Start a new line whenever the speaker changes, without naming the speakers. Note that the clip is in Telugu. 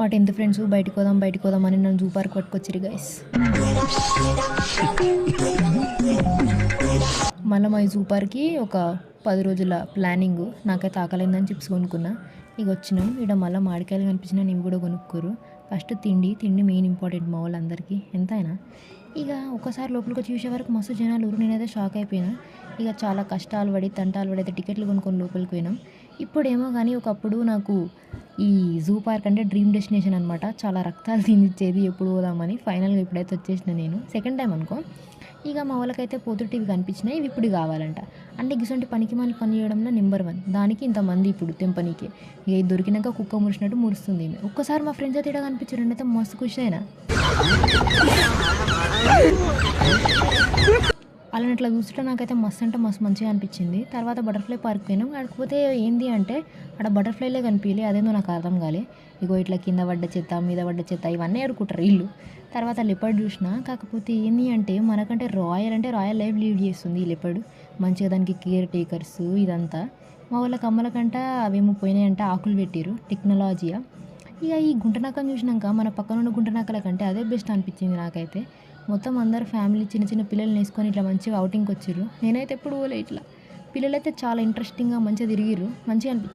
మా 10th ఫ్రెండ్స్ బయటికి పోదాం అని నన్ను జూ పార్క్ పట్టుకొచ్చిర్రు గైస్. మళ్ళీ మా జూ పార్క్కి ఒక 10 రోజుల ప్లానింగ్. నాకైతే ఆకలిందని చిప్స్ కొనుక్కున్నా. ఇక వచ్చినాం. ఇక్కడ మళ్ళీ మామిడికాయలు కనిపించినా నేను కూడా కొనుక్కోరు. ఫస్ట్ తిండి మెయిన్ ఇంపార్టెంట్ మా వాళ్ళందరికీ ఎంతైనా. ఇక ఒకసారి లోపలికి చూసే వరకు మస్తు జనాలు. నేనైతే షాక్ అయిపోయినా. ఇక చాలా కష్టాలు పడి తంటాలు పడి అయితే టికెట్లు కొనుక్కొని లోపలికి పోయినాం. ఇప్పుడేమో కానీ ఒకప్పుడు నాకు ఈ జూ పార్క్ అంటే డ్రీమ్ డెస్టినేషన్ అనమాట. చాలా రక్తాలు తినిచ్చేది ఎప్పుడు పోదామని. ఫైనల్గా ఇప్పుడైతే వచ్చేసిన నేను సెకండ్ టైం అనుకో. ఇక మా వాళ్ళకైతే పోతుంటివి కనిపించినాయి. ఇవి ఇప్పుడు కావాలంట. అంటే గిసంటి పనికి మన పని చేయడంలో నెంబర్ 1. దానికి ఇంతమంది ఇప్పుడు తెంపనీకి. ఇక ఇది దొరికినాక కుక్క మురిసినట్టు మురుస్తుంది. ఒక్కసారి మా ఫ్రెండ్స్ అయితే కనిపించారు. అయితే మస్తు ఖుషి అయినా. అలాని ఇట్లా చూస్తుంటే నాకైతే మస్తు అంటే మస్తు మంచిగా అనిపించింది. తర్వాత బటర్ఫ్లై పార్క్ పోయినాం. కాకపోతే ఏంది అంటే అక్కడ బటర్ఫ్లైలే కనిపించలే. అదేందో నాకు అర్థం కాలే. ఇగో ఇట్లా కింద పడ్డ చెత్త మీద పడ్డ చెత్త ఇవన్నీ ఏరుకుంటారు వీళ్ళు. తర్వాత లెపర్డ్ చూసిన. కాకపోతే ఏంది అంటే మనకంటే రాయల్ లైఫ్ లీడ్ చేస్తుంది ఈ లెపర్డ్. మంచిగా దానికి కేర్ టేకర్స్ ఇదంతా. మా వాళ్ళకి అమ్మలకంట అవేమో పోయినాయంట ఆకులు పెట్టిరు టెక్నాలజీయా. ఇక ఈ గుంటనక్కను చూసినాక మన పక్కనున్న గుంటనక్కల కంటే అదే బెస్ట్ అనిపించింది నాకైతే. మొత్తం అందరు ఫ్యామిలీ చిన్న పిల్లల్ని వేసుకొని ఇట్లా మంచిగా అవుటింగ్కి వచ్చిర్రు. నేనైతే ఎప్పుడు పోలే ఇట్లా. పిల్లలైతే చాలా ఇంట్రెస్టింగ్గా మంచిగా తిరిగిర్రు. మంచిగా అనిపించింది.